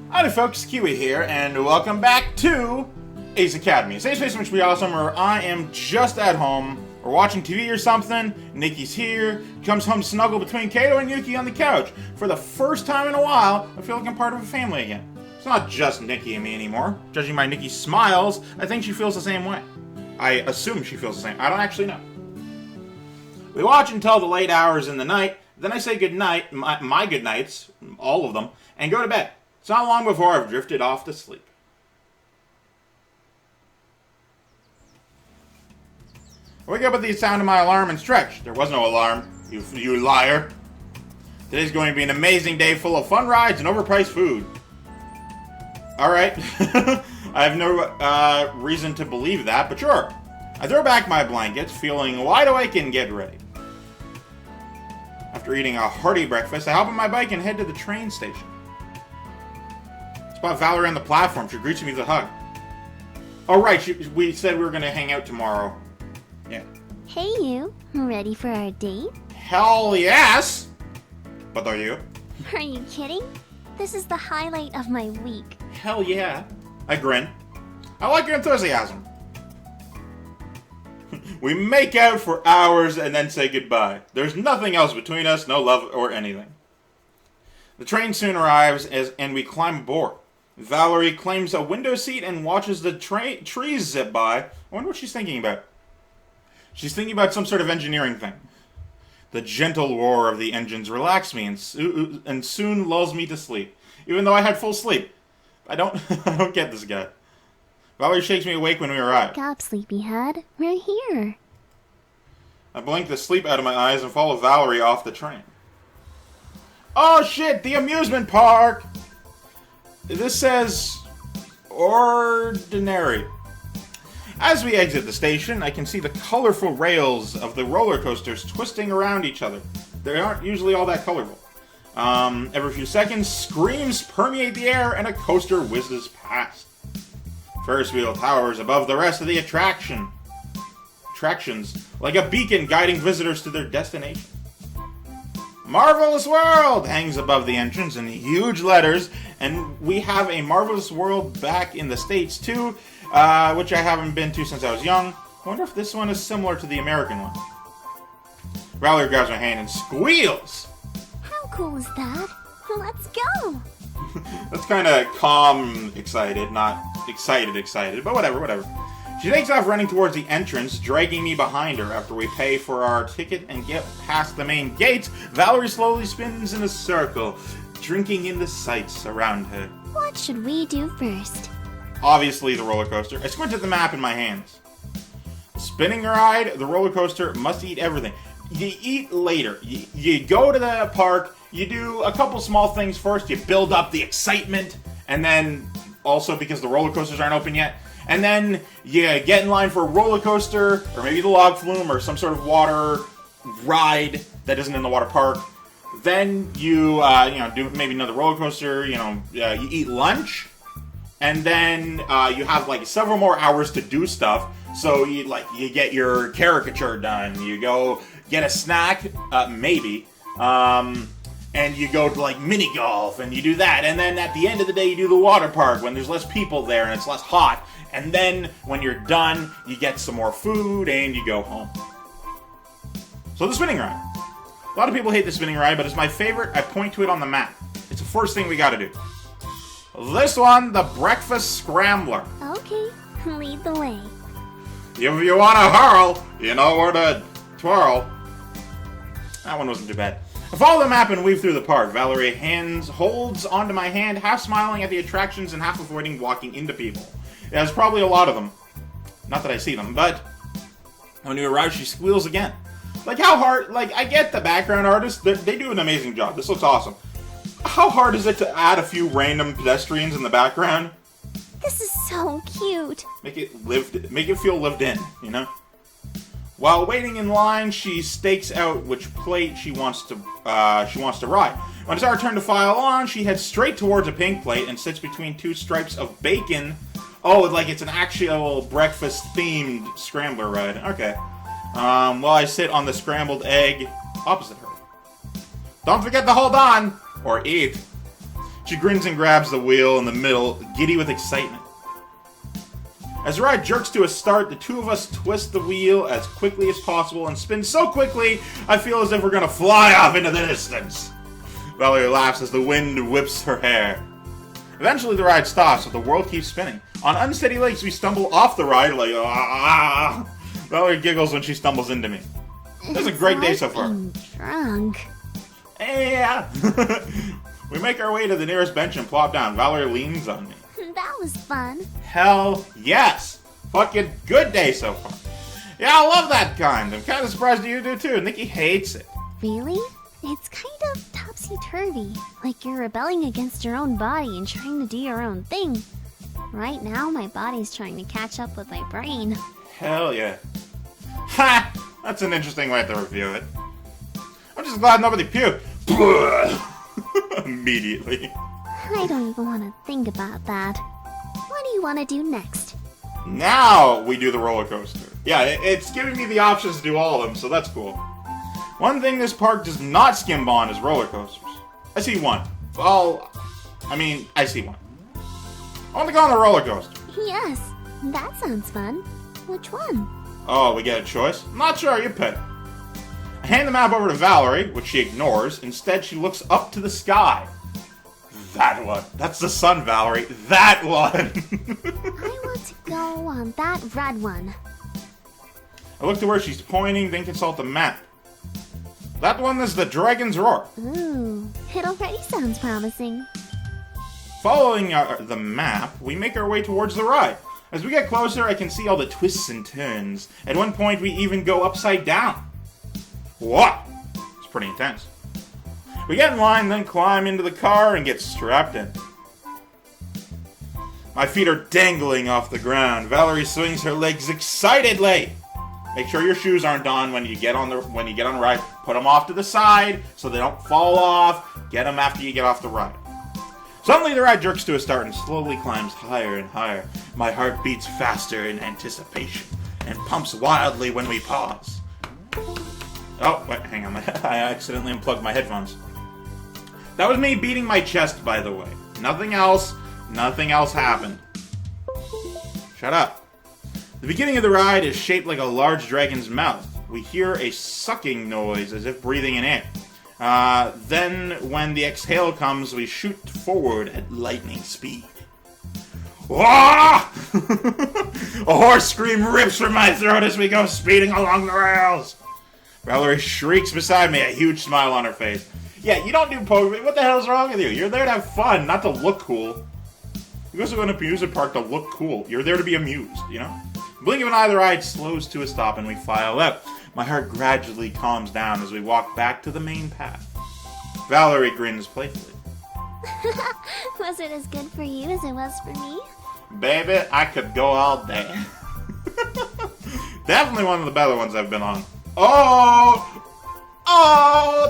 Howdy folks, Keywii here, and welcome back to Ace Academy. A safe space in which we awesome, where I am just at home, we're watching TV or something, Nikki's here, comes home to snuggle between Kato and Yuki on the couch. For the first time in a while, I feel like I'm part of a family again. It's not just Nikki and me anymore. Judging by Nikki's smiles, I think she feels the same way. I assume she feels the same. I don't actually know. We watch until the late hours in the night, then I say goodnight, my good nights, all of them, and go to bed. It's not long before I've drifted off to sleep. I wake up with the sound of my alarm and stretch. There was no alarm, you liar. Today's going to be an amazing day full of fun rides and overpriced food. Alright. I have no reason to believe that, but sure. I throw back my blankets, feeling wide awake and get ready. After eating a hearty breakfast, I hop on my bike and head to the train station. Spot Valerie on the platform. She greets me with a hug. Oh, right. We said we were going to hang out tomorrow. Yeah. Hey, you. Ready for our date? Hell yes! But are you? Are you kidding? This is the highlight of my week. Hell yeah. I grin. I like your enthusiasm. We make out for hours and then say goodbye. There's nothing else between us, no love or anything. The train soon arrives and we climb aboard. Valerie claims a window seat and watches the trees zip by. I wonder what she's thinking about. She's thinking about some sort of engineering thing. The gentle roar of the engines relax me and soon lulls me to sleep, even though I had full sleep. I don't get this guy. Valerie shakes me awake when we arrive. Wake up, sleepyhead. We're here. I blink the sleep out of my eyes and follow Valerie off the train. Oh shit, the amusement park! This says ordinary. As we exit the station, I can see the colorful rails of the roller coasters twisting around each other. They aren't usually all that colorful. Every few seconds, screams permeate the air and a coaster whizzes past. Ferris wheel towers above the rest of the attractions, like a beacon guiding visitors to their destination. Marvelous World hangs above the entrance in huge letters, and we have a Marvelous World back in the States too, which I haven't been to since I was young. I wonder if this one is similar to the American one. Valerie grabs my hand and squeals. How cool is that? Let's go! That's kind of calm excited, not excited, but whatever. She takes off running towards the entrance, dragging me behind her. After we pay for our ticket and get past the main gates, Valerie slowly spins in a circle, drinking in the sights around her. What should we do first? Obviously the roller coaster. I squint at the map in my hands. Spinning ride, the roller coaster must eat everything. You eat later. You go to the park, you do a couple small things first, you build up the excitement, and then also because the roller coasters aren't open yet, and then you get in line for a roller coaster, or maybe the log flume, or some sort of water ride that isn't in the water park. Then you do maybe another roller coaster, you eat lunch, and then you have like several more hours to do stuff. So you get your caricature done, you go get a snack, maybe, and you go to like mini golf and you do that, and then at the end of the day you do the water park when there's less people there and it's less hot, and then when you're done you get some more food and you go home. So the spinning ride. A lot of people hate the spinning ride, but it's my favorite. I point to it on the map. It's the first thing we gotta do. This one, the breakfast scrambler. Okay, lead the way. If you wanna hurl, you know where to twirl. That one wasn't too bad. I follow the map and weave through the park. Valerie holds onto my hand, half smiling at the attractions and half avoiding walking into people. There's probably a lot of them. Not that I see them, but when we arrive, she squeals again. Like, how hard, I get the background artists, they do an amazing job. This looks awesome. How hard is it to add a few random pedestrians in the background? This is so cute. Make it feel lived in, you know? While waiting in line, she stakes out which plate she wants to ride. When it's our turn to file on, she heads straight towards a pink plate and sits between two stripes of bacon. Oh, like it's an actual breakfast-themed scrambler ride. Okay. While I sit on the scrambled egg opposite her. Don't forget to hold on, or eat. She grins and grabs the wheel in the middle, giddy with excitement. As the ride jerks to a start, the two of us twist the wheel as quickly as possible and spin so quickly, I feel as if we're gonna fly off into the distance. Valerie laughs as the wind whips her hair. Eventually the ride stops, but the world keeps spinning. On unsteady legs, we stumble off the ride like, ah. Valerie giggles when she stumbles into me. This is a great day so far. I'm drunk. Yeah. We make our way to the nearest bench and plop down. Valerie leans on me. That was fun. Hell yes. Fucking good day so far. Yeah, I love that kind. I'm kind of surprised you do too. Nikki hates it. Really? It's kind of topsy-turvy. Like you're rebelling against your own body and trying to do your own thing. Right now, my body's trying to catch up with my brain. Hell yeah. Ha! That's an interesting way to review it. I'm just glad nobody puked. Immediately. I don't even want to think about that. What do you want to do next? Now we do the roller coaster. Yeah, it's giving me the options to do all of them, so that's cool. One thing this park does not skimp on is roller coasters. I see one. Well, I see one. I want to go on the roller coaster. Yes, that sounds fun. Which one? Oh, we get a choice? I'm not sure, you pick. I hand the map over to Valerie, which she ignores. Instead, she looks up to the sky. That one. That's the sun, Valerie. That one! I want to go on that red one. I look to where she's pointing, then consult the map. That one is the Dragon's Roar. Ooh, it already sounds promising. Following the map, we make our way towards the ride. As we get closer, I can see all the twists and turns. At one point, we even go upside down. What? It's pretty intense. We get in line, then climb into the car and get strapped in. My feet are dangling off the ground. Valerie swings her legs excitedly. Make sure your shoes aren't on when you get on the ride. Put them off to the side so they don't fall off. Get them after you get off the ride. Suddenly the ride jerks to a start and slowly climbs higher and higher. My heart beats faster in anticipation and pumps wildly when we pause. Oh, wait, hang on. I accidentally unplugged my headphones. That was me beating my chest, by the way. Nothing else happened. Shut up. The beginning of the ride is shaped like a large dragon's mouth. We hear a sucking noise as if breathing in air. Then, when the exhale comes, we shoot forward at lightning speed. Ah! A hoarse scream rips from my throat as we go speeding along the rails. Valerie shrieks beside me, a huge smile on her face. Yeah, you don't do poker. What the hell's wrong with you? You're there to have fun, not to look cool. You guys go to an amusement park to look cool. You're there to be amused, you know? Blink of an eye, the ride slows to a stop and we file out. My heart gradually calms down as we walk back to the main path. Valerie grins playfully. Was it as good for you as it was for me? Baby, I could go all day. Definitely one of the better ones I've been on. Oh,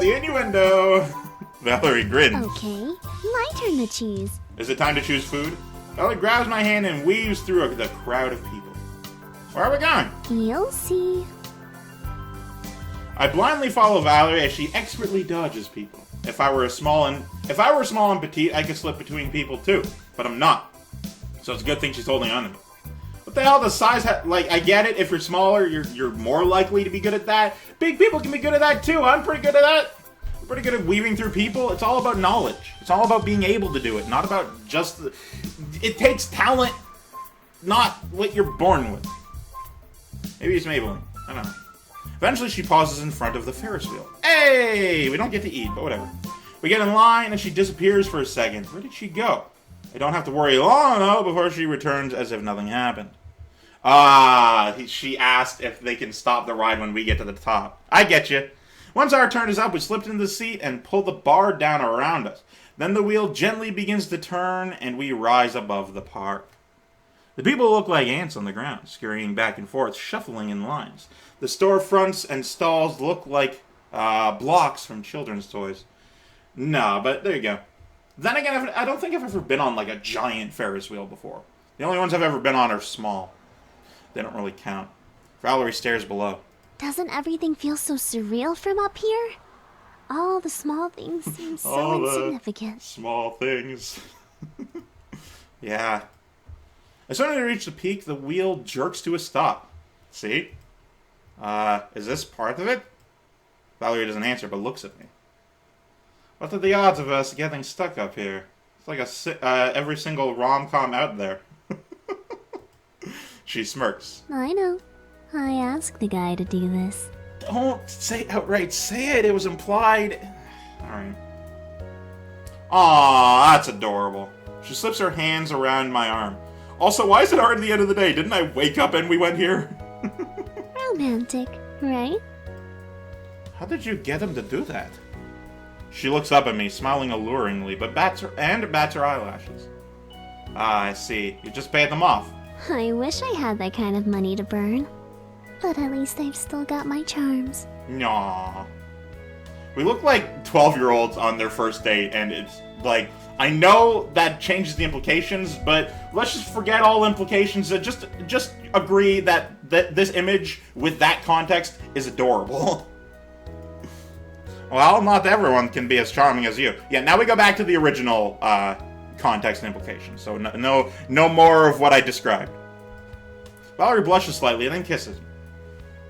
the innuendo. Valerie grins. Okay, my turn to choose. Is it time to choose food? Valerie grabs my hand and weaves through the crowd of people. Where are we going? You'll see. I blindly follow Valerie as she expertly dodges people. If I were small and petite, I could slip between people too, but I'm not. So it's a good thing she's holding on to me. What the hell does size I get it. If you're smaller, you're more likely to be good at that. Big people can be good at that too. I'm pretty good at that. I'm pretty good at weaving through people. It's all about knowledge. It's all about being able to do it, not about just it takes talent, not what you're born with. Maybe it's Maybelline. I don't know. Eventually, she pauses in front of the Ferris wheel. Hey! We don't get to eat, but whatever. We get in line, and she disappears for a second. Where did she go? I don't have to worry long, though, before she returns as if nothing happened. She asked if they can stop the ride when we get to the top. I get you. Once our turn is up, we slipped into the seat and pull the bar down around us. Then the wheel gently begins to turn, and we rise above the park. The people look like ants on the ground, scurrying back and forth, shuffling in lines. The storefronts and stalls look like blocks from children's toys. No, but there you go. Then again, I don't think I've ever been on like a giant Ferris wheel before. The only ones I've ever been on are small. They don't really count. Valerie stares below. Doesn't everything feel so surreal from up here? All the small things seem so All the insignificant. small things. Yeah. As soon as I reach the peak, the wheel jerks to a stop. See? Is this part of it? Valerie doesn't answer, but looks at me. What are the odds of us getting stuck up here? It's like every single rom-com out there. She smirks. I know. I asked the guy to do this. Don't say outright. Say it. It was implied. Alright. Aw, that's adorable. She slips her hands around my arm. Also, why is it hard at the end of the day? Didn't I wake up and we went here? Romantic, right? How did you get him to do that? She looks up at me, smiling alluringly, but bats her eyelashes. Ah, I see. You just paid them off. I wish I had that kind of money to burn. But at least I've still got my charms. Aww. We look like 12-year-olds on their first date, and it's like, I know that changes the implications, but let's just forget all implications. Just agree that this image with that context is adorable. Well, not everyone can be as charming as you. Yeah, now we go back to the original context and implications. So no more of what I described. Valerie blushes slightly and then kisses me.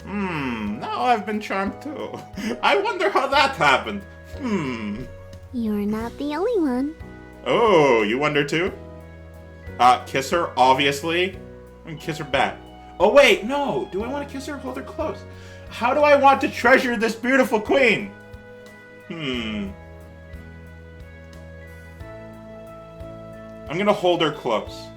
Now I've been charmed too. I wonder how that happened. You're not the only one. Oh, you wonder too? Kiss her, obviously. And kiss her back. Oh wait, no. Do I want to kiss her or hold her close? How do I want to treasure this beautiful queen? I'm gonna hold her close.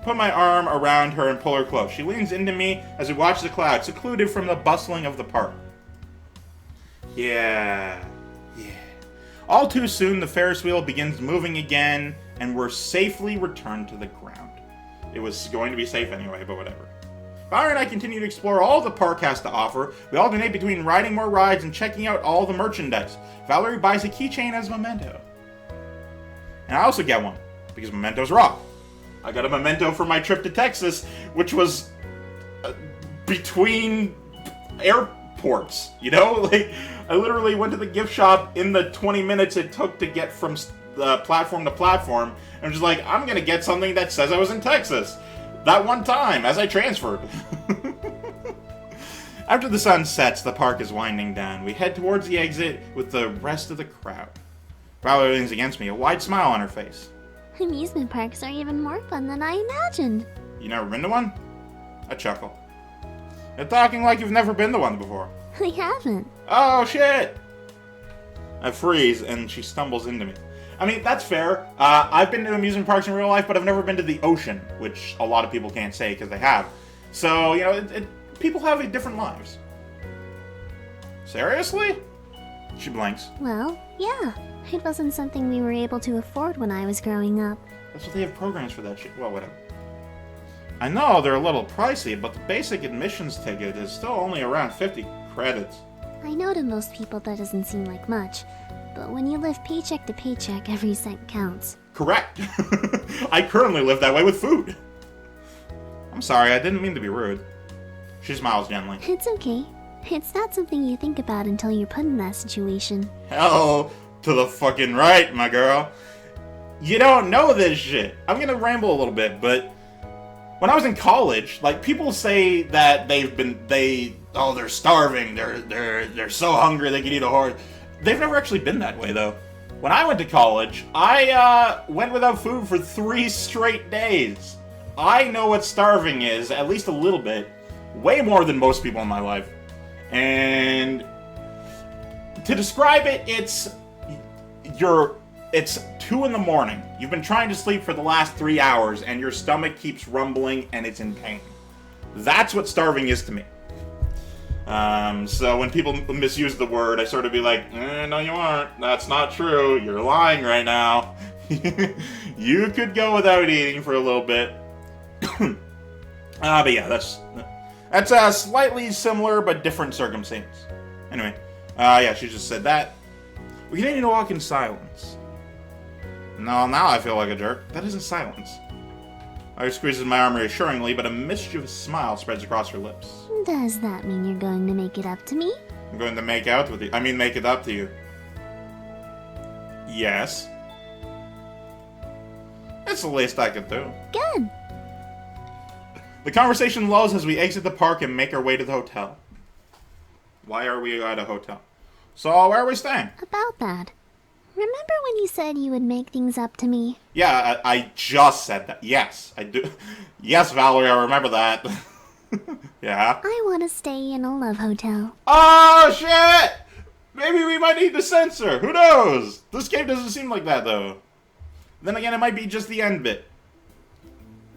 Put my arm around her and pull her close. She leans into me as we watch the clouds, secluded from the bustling of the park. Yeah. All too soon, the Ferris wheel begins moving again, and we're safely returned to the ground. It was going to be safe anyway, but whatever. Valerie and I continue to explore all the park has to offer. We alternate between riding more rides and checking out all the merchandise. Valerie buys a keychain as a memento. And I also get one, because mementos rock. I got a memento for my trip to Texas, which was between airports, you know? Like, I literally went to the gift shop in the 20 minutes it took to get from platform to platform, and I'm just like, I'm gonna get something that says I was in Texas. That one time, as I transferred. After the sun sets, the park is winding down. We head towards the exit with the rest of the crowd. Valerie leans against me, a wide smile on her face. Amusement parks are even more fun than I imagined. You never been to one? I chuckle. You're talking like you've never been to one before. I haven't. Oh, shit! I freeze, and she stumbles into me. I mean, that's fair. I've been to amusement parks in real life, but I've never been to the ocean, which a lot of people can't say because they have. So, you know, people have different lives. Seriously? She blinks. Well, yeah. It wasn't something we were able to afford when I was growing up. That's what they have programs for that shit. Well, whatever. I know they're a little pricey, but the basic admissions ticket is still only around 50 credits. I know to most people that doesn't seem like much, but when you live paycheck to paycheck, every cent counts. Correct. I currently live that way with food. I'm sorry, I didn't mean to be rude. She smiles gently. It's okay. It's not something you think about until you're put in that situation. Hell to the fucking right, my girl. You don't know this shit. I'm gonna ramble a little bit, but when I was in college, like, people say that they're starving, they're so hungry they can eat a horse. They've never actually been that way, though. When I went to college, I went without food for 3 straight days. I know what starving is, at least a little bit. Way more than most people in my life. And to describe it, it's 2 in the morning. You've been trying to sleep for the last 3 hours, and your stomach keeps rumbling, and it's in pain. That's what starving is to me. So when people misuse the word, I sort of be like, no you aren't. That's not true. You're lying right now. You could go without eating for a little bit. But yeah, that's a slightly similar but different circumstance. Anyway, yeah, she just said that. We continue to walk in silence. No, now I feel like a jerk. That isn't silence. I squeezes my arm reassuringly, but a mischievous smile spreads across her lips. Does that mean you're going to make it up to me? I'm going to make it up to you. Yes. It's the least I could do. Good. The conversation lulls as we exit the park and make our way to the hotel. Why are we at a hotel? So, where are we staying? About that. Remember when you said you would make things up to me? Yeah, I just said that. Yes, I do. Yes, Valerie, I remember that. Yeah? I want to stay in a love hotel. Oh, shit! Maybe we might need to censor. Who knows? This game doesn't seem like that, though. Then again, it might be just the end bit.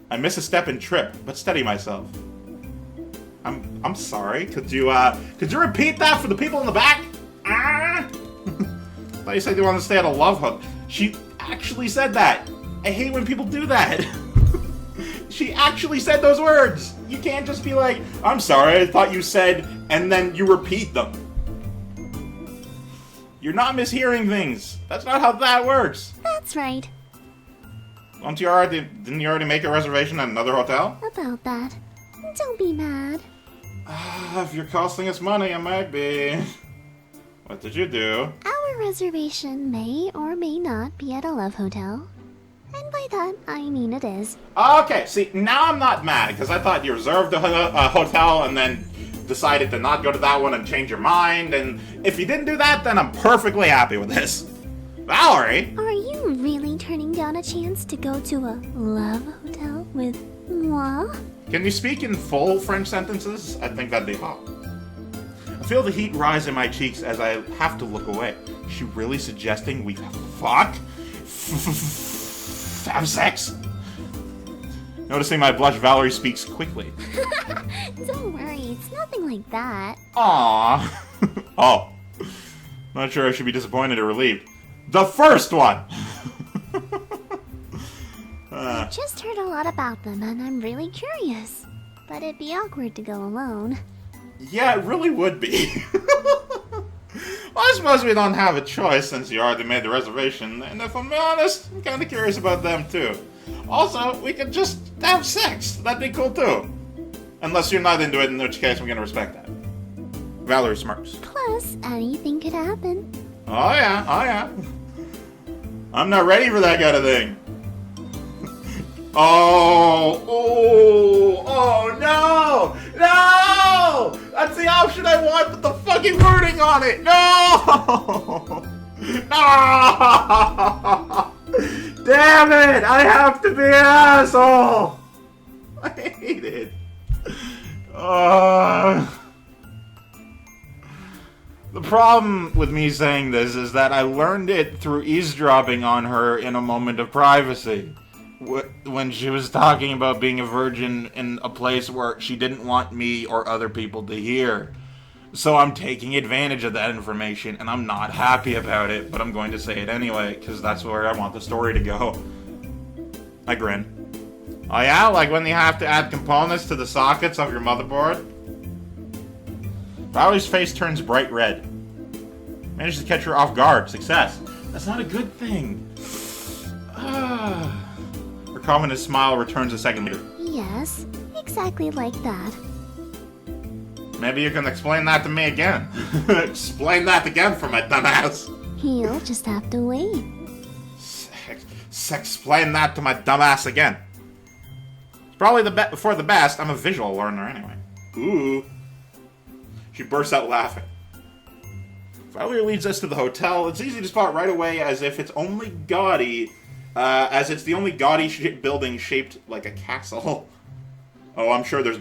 I miss a step and trip, but steady myself. I'm sorry. Could you repeat that for the people in the back? Ah! I thought you said you wanted to stay at a love hook. She actually said that. I hate when people do that. She actually said those words. You can't just be like, I'm sorry, I thought you said, and then you repeat them. You're not mishearing things. That's not how that works. That's right. Didn't you already make a reservation at another hotel? About that. Don't be mad. If you're costing us money, I might be. What did you do? Our reservation may or may not be at a love hotel. And by that, I mean it is. Okay, see, now I'm not mad, because I thought you reserved a hotel and then decided to not go to that one and change your mind, and if you didn't do that, then I'm perfectly happy with this. Valerie! Are you really turning down a chance to go to a love hotel with moi? Can you speak in full French sentences? I think that'd be hot. I feel the heat rise in my cheeks as I have to look away. Is she really suggesting we fuck? Have sex? Noticing my blush, Valerie speaks quickly. Don't worry, it's nothing like that. Aww. Oh. Not sure I should be disappointed or relieved. The first one! I just heard a lot about them and I'm really curious. But it'd be awkward to go alone. Yeah, it really would be. Well, I suppose we don't have a choice since you already made the reservation, and if I'm honest, I'm kind of curious about them too. Also, we could just have sex. That'd be cool too. Unless you're not into it, in which case I'm gonna respect that. Valerie smirks. Plus, anything could happen. Oh yeah. I'm not ready for that kind of thing. Oh no! No! That's the option I want with the fucking wording on it! No! No! Damn it! I have to be an asshole! I hate it. The problem with me saying this is that I learned it through eavesdropping on her in a moment of privacy. When she was talking about being a virgin in a place where she didn't want me or other people to hear. So I'm taking advantage of that information, and I'm not happy about it, but I'm going to say it anyway, because that's where I want the story to go. I grin. Oh yeah? Like when you have to add components to the sockets of your motherboard? Valerie's face turns bright red. Managed to catch her off guard. Success. That's not a good thing. Her confident smile returns a second later. Yes, exactly like that. Maybe you can explain that to me again. Explain that again for my dumbass. You'll just have to wait. Explain that to my dumbass again. It's probably for the best. I'm a visual learner anyway. Ooh. She bursts out laughing. Valerie leads us to the hotel. It's easy to spot right away as if it's only gaudy, as it's the only gaudy building shaped like a castle. Oh, I'm sure there's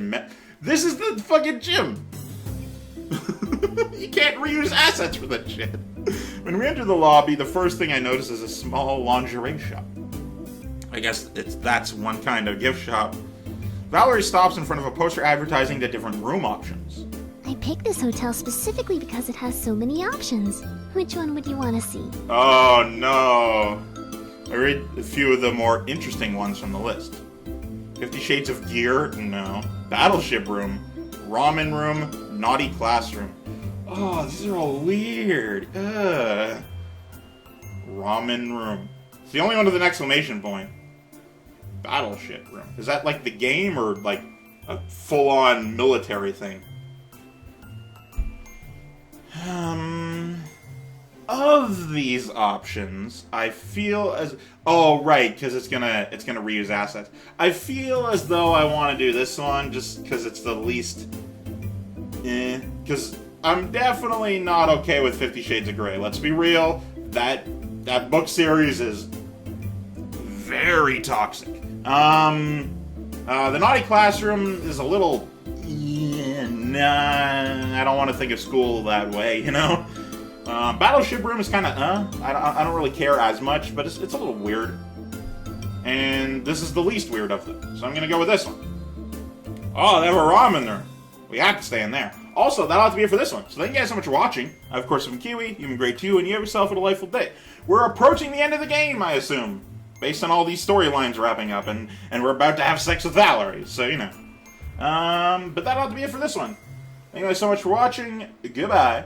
This is the fucking gym! You can't reuse assets for that shit. When we enter the lobby, the first thing I notice is a small lingerie shop. I guess that's one kind of gift shop. Valerie stops in front of a poster advertising the different room options. I picked this hotel specifically because it has so many options. Which one would you want to see? Oh no. I read a few of the more interesting ones from the list. 50 Shades of Gear? No. Battleship Room. Ramen Room. Naughty Classroom. Oh, these are all weird. Ugh. Ramen Room. It's the only one with an exclamation point. Battleship Room. Is that like the game or like a full-on military thing? of these options, I feel as... Oh, right, because it's gonna reuse assets. I feel as though I want to do this one just because it's the least... Because I'm definitely not okay with 50 Shades of Grey. Let's be real, that book series is very toxic. The Naughty Classroom is a little... Nah, I don't want to think of school that way, you know? Battleship Room is kind of, I don't really care as much, but it's a little weird. And this is the least weird of them, so I'm gonna go with this one. Oh, they have a ramen there. We have to stay in there. Also, that'll have to be it for this one. So thank you guys so much for watching. Of course, from Keywii, you've been great too, and you have yourself a delightful day. We're approaching the end of the game, I assume, based on all these storylines wrapping up, and we're about to have sex with Valerie, so, you know. But that'll have to be it for this one. Thank you guys so much for watching. Goodbye.